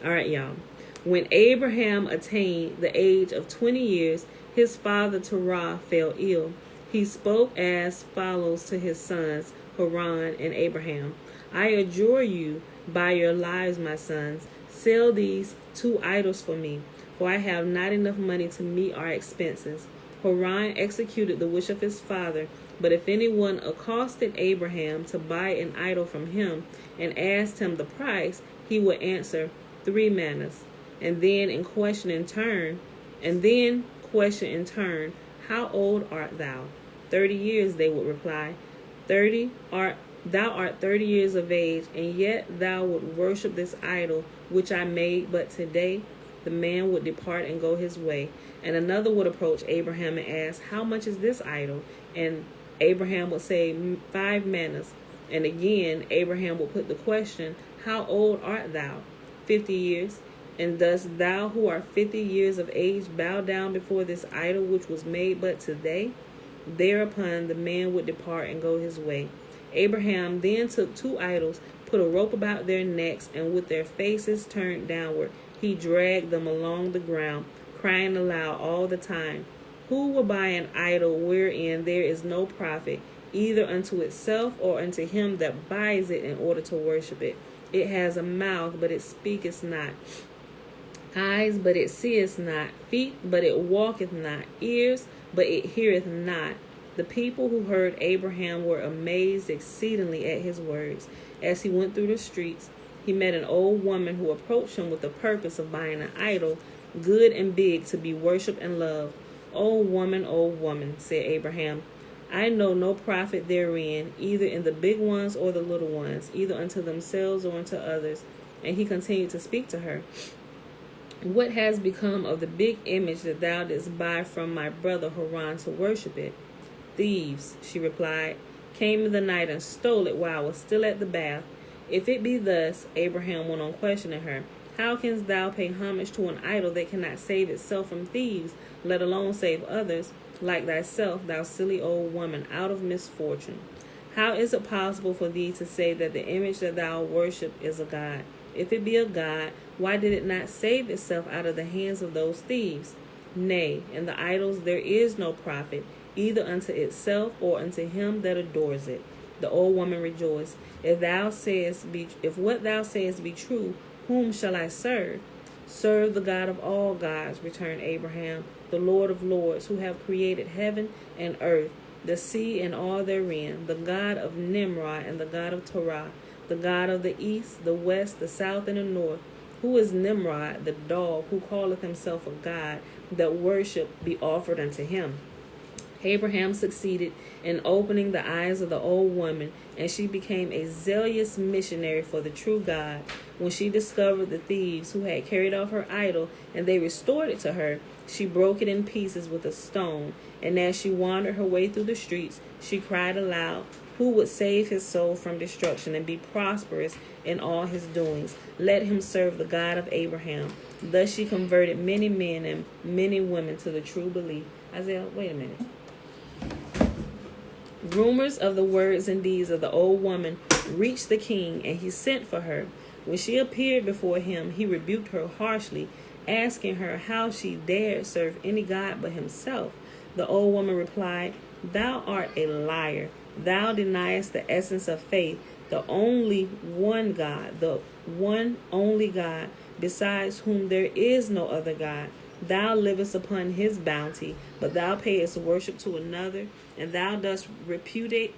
Speaker 1: All right, y'all. When Abraham attained the age of 20 years, his father Terah fell ill. He spoke as follows to his sons, Haran and Abraham. I adjure you by your lives, my sons, sell these two idols for me, for I have not enough money to meet our expenses. Haran executed the wish of his father, but if anyone accosted Abraham to buy an idol from him and asked him the price, he would answer 3 manas, and then question in turn, how old art thou? 30 years, they would reply. Thou art 30 years of age, and yet thou would worship this idol which I made but today. The man would depart and go his way. And another would approach Abraham and ask, how much is this idol? And Abraham would say, 5 manas. And again, Abraham would put the question, how old art thou? 50 years. And dost thou who art 50 years of age bow down before this idol which was made but today? Thereupon the man would depart and go his way. Abraham then took 2 idols, put a rope about their necks, and with their faces turned downward, he dragged them along the ground, crying aloud all the time, who will buy an idol wherein there is no profit, either unto itself or unto him that buys it in order to worship it? It has a mouth, but it speaketh not, eyes, but it seeth not, feet, but it walketh not, ears, but it heareth not. The people who heard Abraham were amazed exceedingly at his words. As he went through the streets, he met an old woman who approached him with the purpose of buying an idol, good and big, to be worshipped and loved. Old woman, said Abraham, I know no profit therein, either in the big ones or the little ones, either unto themselves or unto others. And he continued to speak to her. What has become of the big image that thou didst buy from my brother Haran to worship it? Thieves, she replied, came in the night and stole it while I was still at the bath. If it be thus, Abraham went on questioning her, how canst thou pay homage to an idol that cannot save itself from thieves, let alone save others, like thyself, thou silly old woman, out of misfortune? How is it possible for thee to say that the image that thou worship is a god? If it be a god, why did it not save itself out of the hands of those thieves? Nay, in the idols there is no profit, either unto itself or unto him that adores it. The old woman rejoiced. If what thou sayest be true, whom shall I serve? Serve the God of all gods, returned Abraham, the Lord of lords, who have created heaven and earth, the sea and all therein, the God of Nimrod and the God of Terah, the God of the east, the west, the south, and the north. Who is Nimrod, the dog, who calleth himself a god, that worship be offered unto him? Abraham succeeded in opening the eyes of the old woman, and she became a zealous missionary for the true God. When she discovered the thieves who had carried off her idol, and they restored it to her, she broke it in pieces with a stone, and as she wandered her way through the streets, she cried aloud, who would save his soul from destruction and be prosperous in all his doings? Let him serve the God of Abraham. Thus she converted many men and many women to the true belief. Isaiah, wait a minute. Rumors of the words and deeds of the old woman reached the king, and he sent for her. When she appeared before him, he rebuked her harshly, asking her how she dared serve any god but himself. The old woman replied, Thou art a liar. Thou deniest the essence of faith, the only one God, the one only God, besides whom there is no other God. Thou livest upon his bounty, but thou payest worship to another, and thou dost repudiate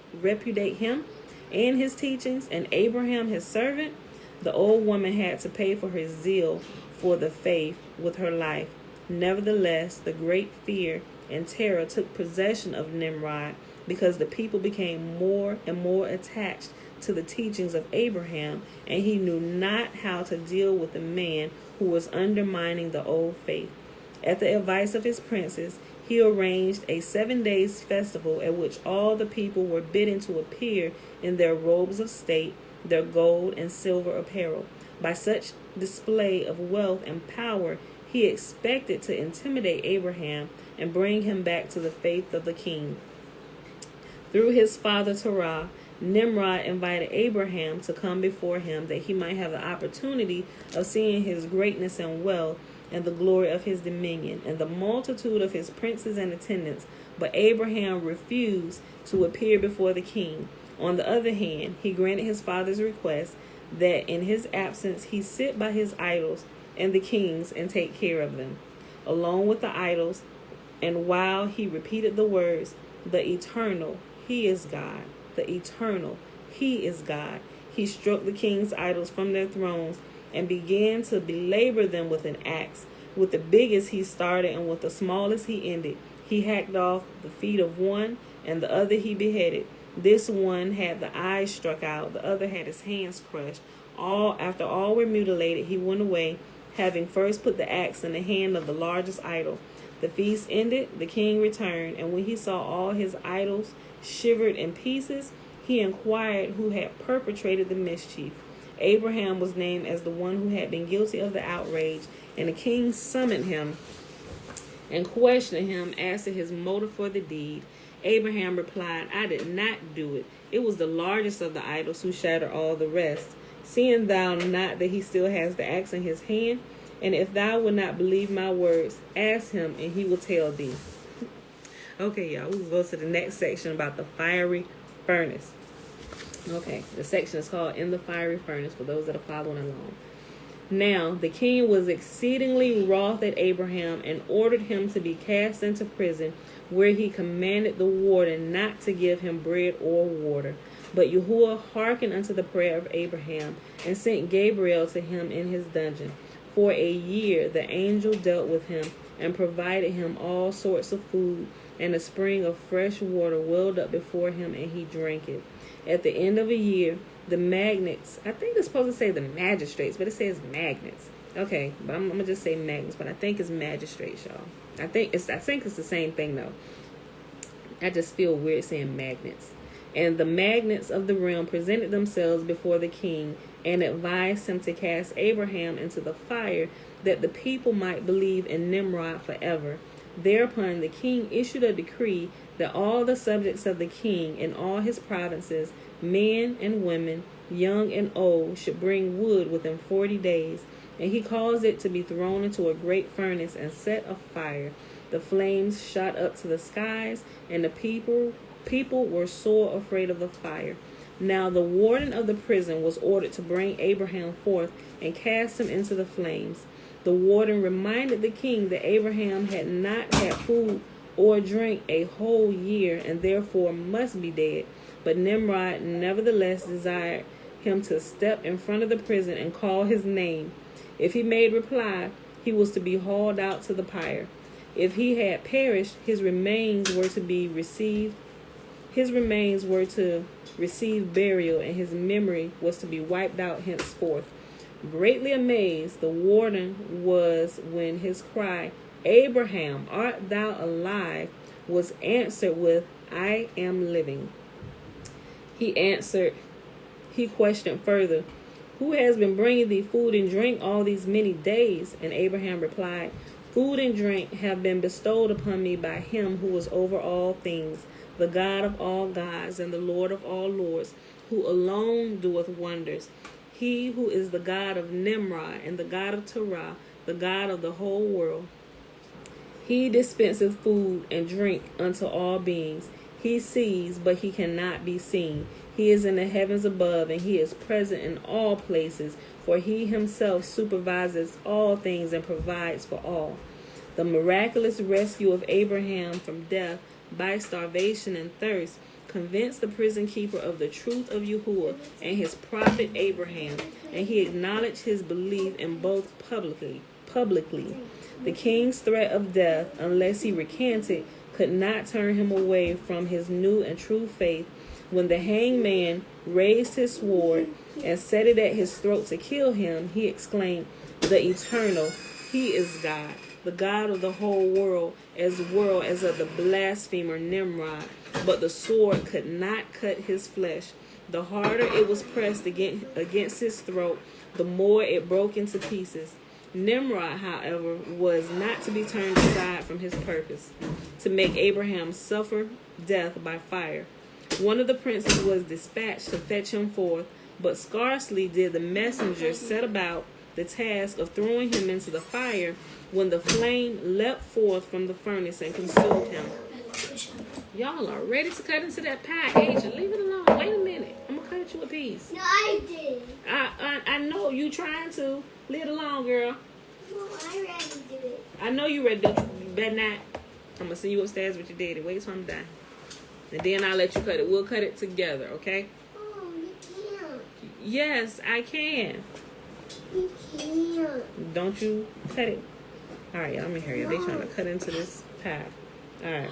Speaker 1: him and his teachings, and Abraham his servant. The old woman had to pay for her zeal for the faith with her life. Nevertheless, the great fear and terror took possession of Nimrod, because the people became more and more attached to the teachings of Abraham, and he knew not how to deal with the man who was undermining the old faith. At the advice of his princes, he arranged a 7 days festival at which all the people were bidden to appear in their robes of state, their gold and silver apparel. By such display of wealth and power, he expected to intimidate Abraham and bring him back to the faith of the king. Through his father Terah, Nimrod invited Abraham to come before him that he might have the opportunity of seeing his greatness and wealth and the glory of his dominion and the multitude of his princes and attendants. But Abraham refused to appear before the king. On the other hand, he granted his father's request that in his absence he sit by his idols and the kings and take care of them, along with the idols. And while he repeated the words, "The eternal, he is God. The eternal, he is God," he struck the king's idols from their thrones and began to belabor them with an axe. With the biggest he started, and with the smallest he ended. He hacked off the feet of one, and the other he beheaded. This one had the eyes struck out, the other had his hands crushed. After all were mutilated, he went away, having first put the axe in the hand of the largest idol. The feast ended, the king returned, and when he saw all his idols shivered in pieces, he inquired who had perpetrated the mischief. Abraham was named as the one who had been guilty of the outrage, and the king summoned him and questioned him as to his motive for the deed. Abraham replied, "I did not do it. It was the largest of the idols who shattered all the rest. Seeing thou not that he still has the axe in his hand? And if thou would not believe my words, ask him, and he will tell thee." Okay, y'all, we'll go to the next section about the fiery furnace. Okay, the section is called "In the Fiery Furnace" for those that are following along. Now, the king was exceedingly wroth at Abraham and ordered him to be cast into prison, where he commanded the warden not to give him bread or water. But Yahuwah hearkened unto the prayer of Abraham and sent Gabriel to him in his dungeon. For a year the angel dealt with him and provided him all sorts of food, and a spring of fresh water welled up before him, and he drank it. At the end of a year, the magnates, I think it's supposed to say the magistrates, but it says magnates. Okay, but I'm gonna just say magnates, but I think it's magistrates, y'all. I think it's the same thing though. I just feel weird saying magnates. And the magnates of the realm presented themselves before the king and advised him to cast Abraham into the fire, that the people might believe in Nimrod forever. Thereupon the king issued a decree that all the subjects of the king in all his provinces, men and women, young and old, should bring wood within 40 days. And he caused it to be thrown into a great furnace and set afire. The flames shot up to the skies, and the people were sore afraid of the fire. Now the warden of the prison was ordered to bring Abraham forth and cast him into the flames. The warden reminded the king that Abraham had not had food or drink a whole year, and therefore must be dead. But Nimrod nevertheless desired him to step in front of the prison and call his name. If he made reply, he was to be hauled out to the pyre. If he had perished, his remains were to receive burial, and his memory was to be wiped out henceforth. Greatly amazed the warden was when his cry, "Abraham, art thou alive?" was answered with, "I am living." He questioned further, "Who has been bringing thee food and drink all these many days?" And Abraham replied, "Food and drink have been bestowed upon me by him who is over all things, the God of all gods and the Lord of all lords, who alone doeth wonders. He who is the God of Nimrod and the God of Terah, the God of the whole world. He dispenseth food and drink unto all beings. He sees, but he cannot be seen. He is in the heavens above, and he is present in all places, for he himself supervises all things and provides for all." The miraculous rescue of Abraham from death by starvation and thirst convinced the prison keeper of the truth of Yahuwah and his prophet Abraham, and he acknowledged his belief in both publicly. The king's threat of death, unless he recanted, could not turn him away from his new and true faith. When the hangman raised his sword and set it at his throat to kill him, he exclaimed, "The eternal, he is God, the God of the whole world as well as of the blasphemer Nimrod." But the sword could not cut his flesh. The harder it was pressed against his throat, the more it broke into pieces. Nimrod, however, was not to be turned aside from his purpose, to make Abraham suffer death by fire. One of the princes was dispatched to fetch him forth, but scarcely did the messenger set about the task of throwing him into the fire when the flame leapt forth from the furnace and consumed him. Y'all are ready to cut into that pie, ain't you? Leave it alone. Wait a minute. I'm going to cut you a piece.
Speaker 2: No, I did.
Speaker 1: I know you trying to. Leave it alone, girl.
Speaker 2: Mom, I ready to do it.
Speaker 1: I know you ready to do it. You better not. I'm going to send you upstairs with your daddy. Wait till I'm done. And then I'll let you cut it. We'll cut it together, okay?
Speaker 2: Oh, you can't.
Speaker 1: Yes, I can.
Speaker 2: You can't.
Speaker 1: Don't you cut it. All right, y'all, let me hurry up. They trying to cut into this pie. All right.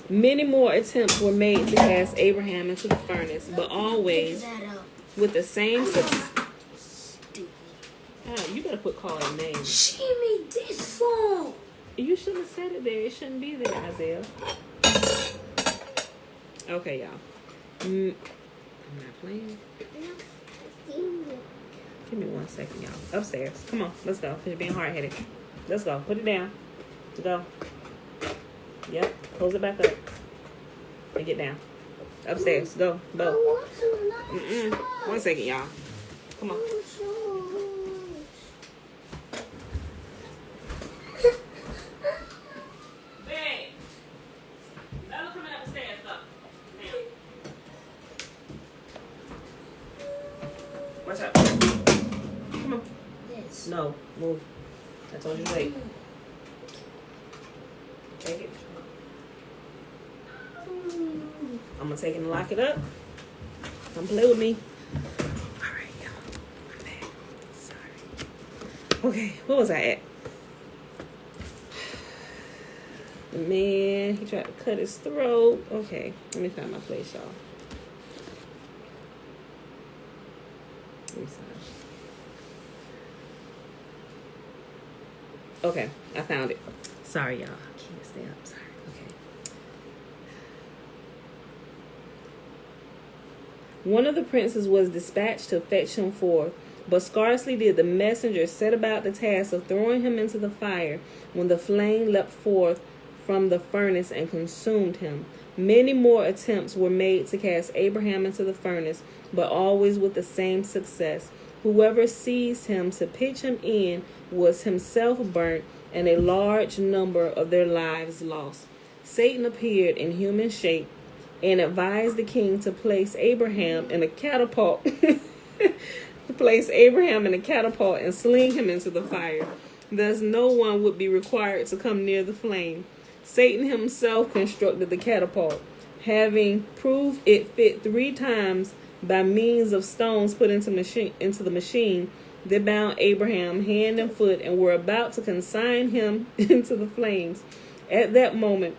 Speaker 1: Many more attempts were made to cast Abraham into the furnace, but always with the same success. You better put Carl's name.
Speaker 2: She made this fall.
Speaker 1: You shouldn't have said it there. It shouldn't be there, Isaiah. Okay, y'all. I'm not playing. Give me 1 second, y'all. Upstairs. Come on. Let's go. You're being hard-headed. Let's go. Put it down. Go. Yep. Close it back up. And get down. Upstairs. Go. Bo. 1 second, y'all. Come on. Babe. Bella coming up the stairs. Go. Now. What's up? Come on.
Speaker 2: This.
Speaker 1: No. Move. I told you to wait. Take it. I'm gonna take it and lock it up. Don't play with me. Alright, y'all. I'm back. Sorry. Okay, what was I at? Man, he tried to cut his throat. Okay, let me find my place, y'all. I'm sorry. Okay, I found it. Sorry, y'all. I can't stay up. Sorry. Okay. One of the princes was dispatched to fetch him forth, but scarcely did the messenger set about the task of throwing him into the fire when the flame leapt forth from the furnace and consumed him. Many more attempts were made to cast Abraham into the furnace, but always with the same success. Whoever seized him to pitch him in was himself burnt, and a large number of their lives lost. Satan appeared in human shape and advised the king to place Abraham in a catapult. And sling him into the fire. Thus no one would be required to come near the flame. Satan himself constructed the catapult, having proved it fit 3 times by means of stones put into the machine. They bound Abraham hand and foot and were about to consign him into the flames. At that moment,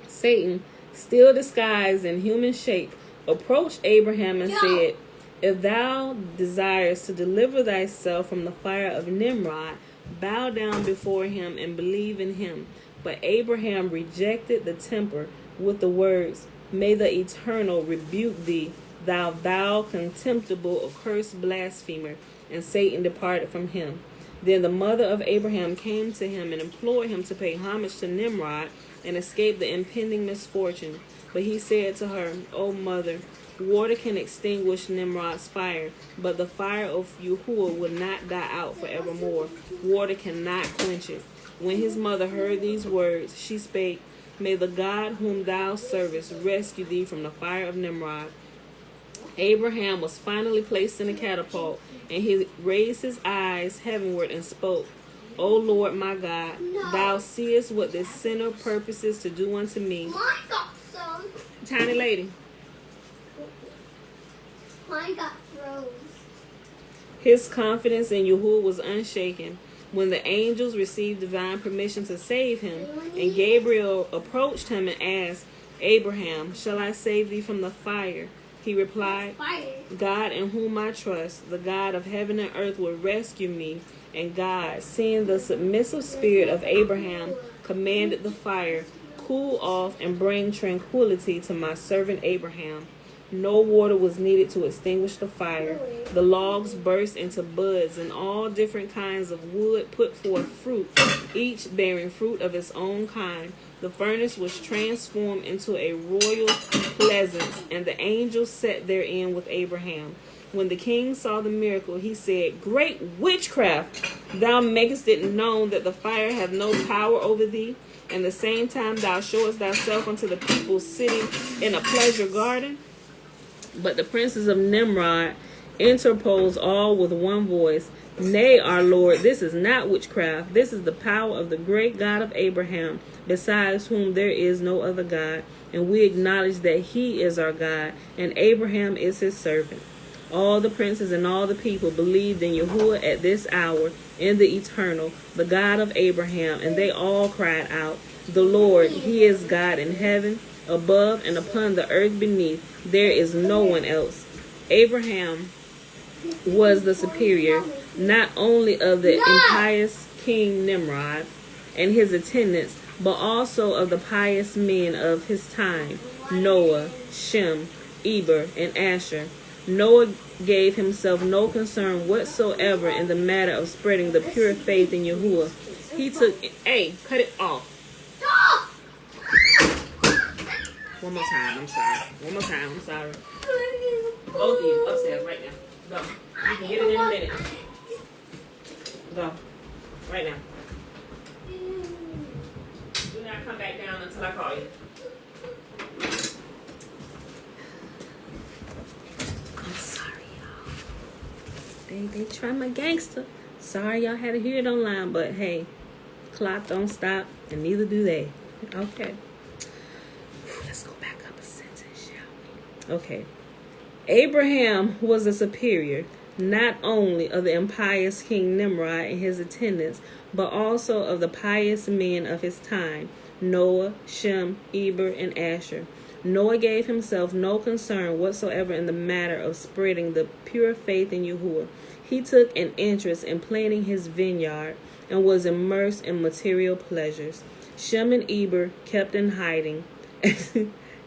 Speaker 1: Satan, still disguised in human shape, approached Abraham and said, "If thou desirest to deliver thyself from the fire of Nimrod, bow down before him and believe in him." But Abraham rejected the temper with the words, "May the Eternal rebuke thee, thou vile, contemptible, accursed blasphemer." And Satan departed from him. Then the mother of Abraham came to him and implored him to pay homage to Nimrod and escape the impending misfortune. But he said to her, "O mother, water can extinguish Nimrod's fire, but the fire of Yahuwah will not die out forevermore. Water cannot quench it." When his mother heard these words, she spake, "May the God whom thou servest rescue thee from the fire of Nimrod." Abraham was finally placed in a catapult, and he raised his eyes heavenward and spoke, "O Lord my God, thou seest what this sinner purposes to do unto me."
Speaker 2: Mine got some.
Speaker 1: Tiny lady.
Speaker 2: Mine got froze.
Speaker 1: His confidence in Yahuwah was unshaken. When the angels received divine permission to save him, and Gabriel approached him and asked, "Abraham, shall I save thee from the fire?" He replied, "God in whom I trust, the God of heaven and earth, will rescue me." And God, seeing the submissive spirit of Abraham, commanded the fire, "Cool off and bring tranquility to my servant Abraham." No water was needed to extinguish the fire. The logs burst into buds, and all different kinds of wood put forth fruit, each bearing fruit of its own kind. The furnace was transformed into a royal presence, and the angels sat therein with Abraham. When the king saw the miracle, he said, Great witchcraft! Thou makest it known that the fire hath no power over thee, and the same time thou showest thyself unto the people sitting in a pleasure garden. But the princes of Nimrod interposed all with one voice, Nay, our Lord, this is not witchcraft. This is the power of the great God of Abraham, besides whom there is no other God. And we acknowledge that he is our God, and Abraham is his servant. All the princes and all the people believed in Yahuwah at this hour, in the eternal, the God of Abraham, and they all cried out, The Lord, he is God in heaven, above and upon the earth beneath. There is no one else. Abraham was the superior, not only of the impious king Nimrod and his attendants, but also of the pious men of his time, Noah, Shem, Eber, and Asher. Noah gave himself no concern whatsoever in the matter of spreading the pure faith in Yahuwah. He took, hey, cut it off. One more time, I'm sorry. One more time, I'm sorry. Both of you, upstairs, right now. Go. You can get it in a minute. Go. Right now. Do not come back down until I call you. I'm sorry, y'all. They try my gangster. Sorry y'all had to hear it online, but hey, clock don't stop, and neither do they. Okay. Let's go back up a sentence, shall we? Okay. Abraham was a superior, not only of the impious king Nimrod and his attendants, but also of the pious men of his time, Noah, Shem, Eber, and Asher. Noah gave himself no concern whatsoever in the matter of spreading the pure faith in Yahuwah. He took an interest in planting his vineyard and was immersed in material pleasures. Shem and Eber kept in hiding.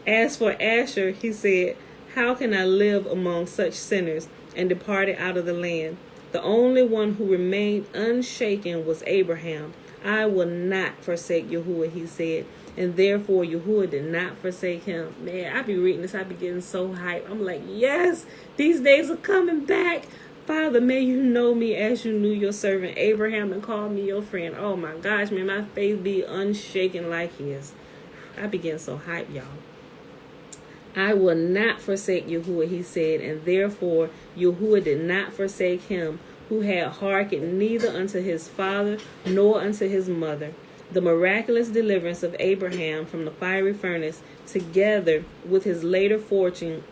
Speaker 1: As for Asher, he said, How can I live among such sinners? And departed out of the land. The only one who remained unshaken was Abraham. I will not forsake Yahuwah, he said. And therefore Yahuwah did not forsake him. Man, I be reading this, I be getting so hyped. I'm like, yes, these days are coming back. Father, may you know me as you knew your servant Abraham and call me your friend. Oh my gosh, may my faith be unshaken like his. I be getting so hyped, y'all. I will not forsake Yahuwah, he said, and therefore Yahuwah did not forsake him, who had hearkened neither unto his father nor unto his mother. The miraculous deliverance of Abraham from the fiery furnace, together with his later fortunes,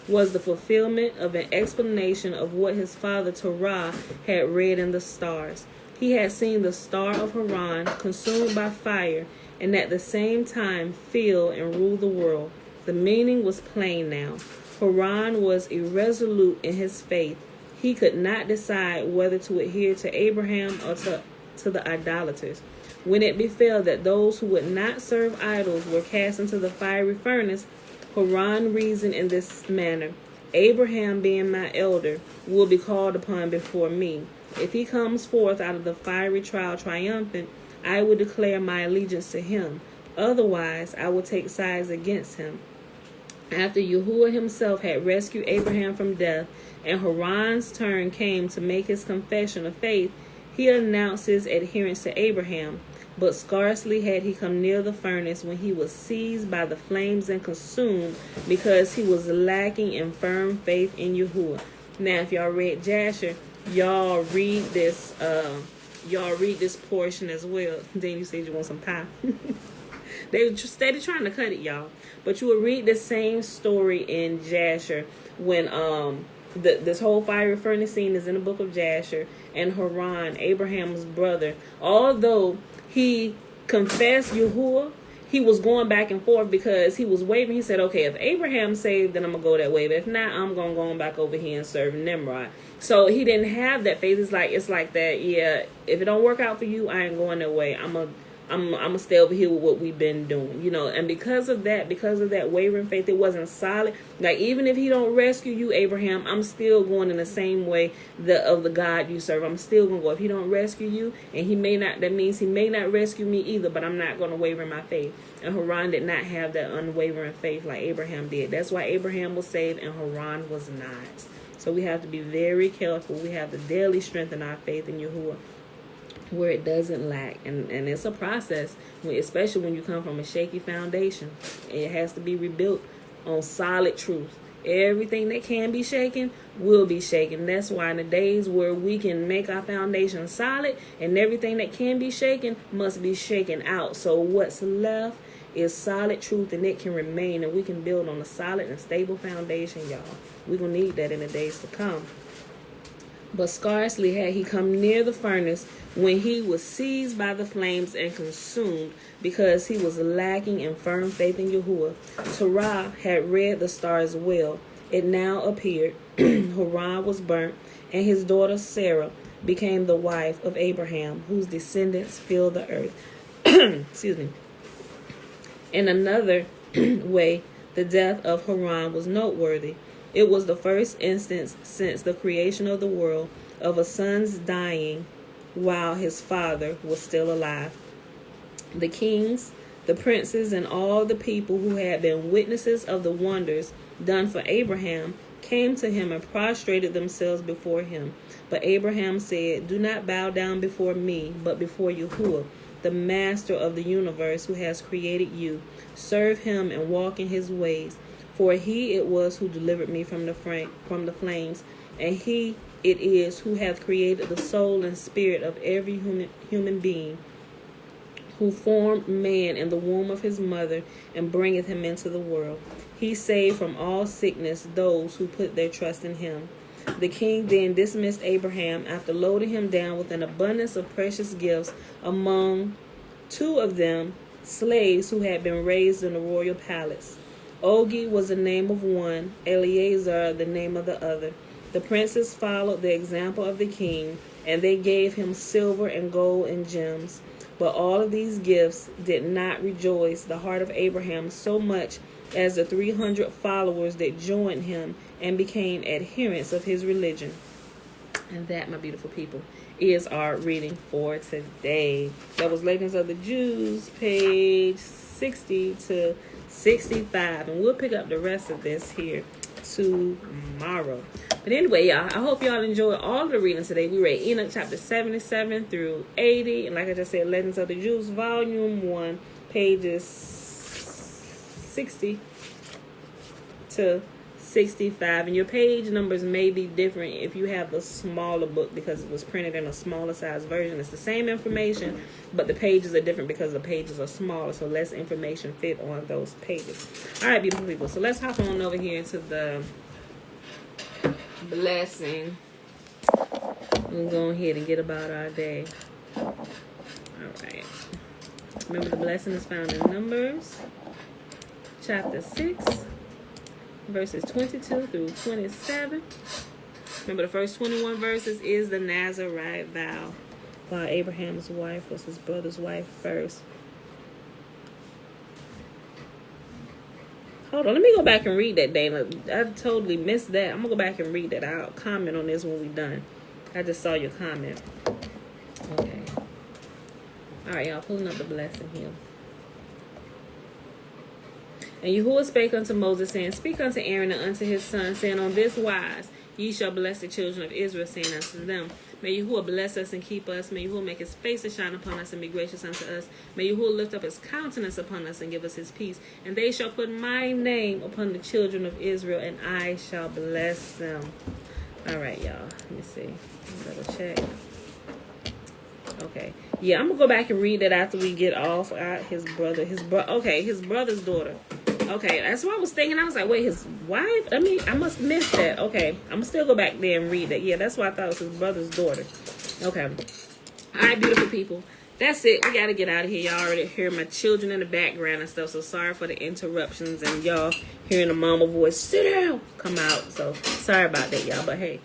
Speaker 1: was the fulfillment of an explanation of what his father Terah had read in the stars. He had seen the star of Haran consumed by fire, and at the same time fill and rule the world. The meaning was plain now. Haran was irresolute in his faith. He could not decide whether to adhere to Abraham or to the idolaters. When it befell that those who would not serve idols were cast into the fiery furnace, Haran reasoned in this manner, Abraham, being my elder, will be called upon before me. If he comes forth out of the fiery trial triumphant, I will declare my allegiance to him. Otherwise, I will take sides against him. After Yahuwah himself had rescued Abraham from death, and Haran's turn came to make his confession of faith, he announced his adherence to Abraham. But scarcely had he come near the furnace when he was seized by the flames and consumed, because he was lacking in firm faith in Yahuwah. Now, if y'all read Jasher, y'all read this portion as well. Then you said you want some pie. They were steady trying to cut it, y'all. But you will read the same story in Jasher when this whole fiery furnace scene is in the book of Jasher, and Haran, Abraham's brother, although he confessed Yahuwah, he was going back and forth because he was wavering. He said, okay, if Abraham saved, then I'm going to go that way. But if not, I'm going to go back over here and serve Nimrod. So he didn't have that faith. It's like that, yeah, if it don't work out for you, I ain't going that way. I'm going I'm gonna stay over here with what we've been doing, you know. And because of that wavering faith, it wasn't solid. Like, even if he don't rescue you, Abraham, I'm still going in the same way of the God you serve. I'm still gonna go. If he don't rescue you, and that means he may not rescue me either, but I'm not gonna waver in my faith. And Haran did not have that unwavering faith like Abraham did. That's why Abraham was saved and Haran was not. So we have to be very careful. We have to daily strengthen our faith in Yahuwah, where it doesn't lack. And it's a process, especially when you come from a shaky foundation. It has to be rebuilt on solid truth. Everything that can be shaken will be shaken. That's why in the days where we can make our foundation solid, and everything that can be shaken must be shaken out. So what's left is solid truth, and it can remain, and we can build on a solid and stable foundation, y'all. We're going to need that in the days to come. But scarcely had he come near the furnace when he was seized by the flames and consumed, because he was lacking in firm faith in Yahuwah. Terah had read the stars well. It now appeared. Haran was burnt, and his daughter Sarah became the wife of Abraham, whose descendants filled the earth. Excuse me. In another way, the death of Haran was noteworthy. It was the first instance since the creation of the world of a son's dying while his father was still alive. The kings, the princes, and all the people who had been witnesses of the wonders done for Abraham came to him and prostrated themselves before him. But Abraham said, "Do not bow down before me, but before Yahuwah, the master of the universe, who has created you. Serve him and walk in his ways. For he it was who delivered me from the flames, and he it is who hath created the soul and spirit of every human being, who formed man in the womb of his mother, and bringeth him into the world. He saved from all sickness those who put their trust in him." The king then dismissed Abraham after loading him down with an abundance of precious gifts, among two of them slaves who had been raised in the royal palace. Ogi was the name of one, Eleazar the name of the other. The princes followed the example of the king, and they gave him silver and gold and gems. But all of these gifts did not rejoice the heart of Abraham so much as the 300 followers that joined him and became adherents of his religion. And that, my beautiful people, is our reading for today. That was Legends of the Jews, page 60 to 65. And we'll pick up the rest of this here tomorrow. But anyway, y'all, I hope y'all enjoyed all the readings today. We read Enoch chapter 77 through 80. And like I just said, Legends of the Jews, volume 1, pages 60 to 65. And your page numbers may be different if you have the smaller book, because it was printed in a smaller size version. It's the same information, but the pages are different because the pages are smaller, so less information fit on those pages. All right, beautiful people, so let's hop on over here into the blessing. We'll go ahead and get about our day. All right, remember, the blessing is found in Numbers chapter 6, verses 22 through 27. Remember, the first 21 verses is the Nazarite vow, while Abraham's wife was his brother's wife first. Hold on, let me go back and read that, Dana. I totally missed that. I'm going to go back and read that. I'll comment on this when we're done. I just saw your comment. Okay. All right, y'all, pulling up the blessing here. And Yahuwah spake unto Moses, saying, Speak unto Aaron and unto his son, saying, On this wise ye shall bless the children of Israel, saying unto them, May Yahuwah bless us and keep us. May Yahuwah make his face to shine upon us and be gracious unto us. May Yahuwah lift up his countenance upon us and give us his peace. And they shall put my name upon the children of Israel, and I shall bless them. All right, y'all. Let me see. Double check. Okay. Yeah, I'm going to go back and read that after we get off. His brother's daughter. Okay, that's what I was thinking. I was like, wait, his wife? I must miss that. Okay, I'm going to still go back there and read that. Yeah, that's what I thought was his brother's daughter. Okay. All right, beautiful people. That's it. We got to get out of here. Y'all already hear my children in the background and stuff, so sorry for the interruptions and y'all hearing the mama voice, sit down, come out. So sorry about that, y'all, but hey.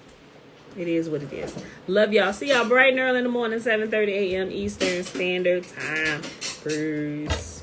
Speaker 1: It is what it is. Love y'all. See y'all bright and early in the morning, 7:30 a.m. Eastern Standard Time. Peace.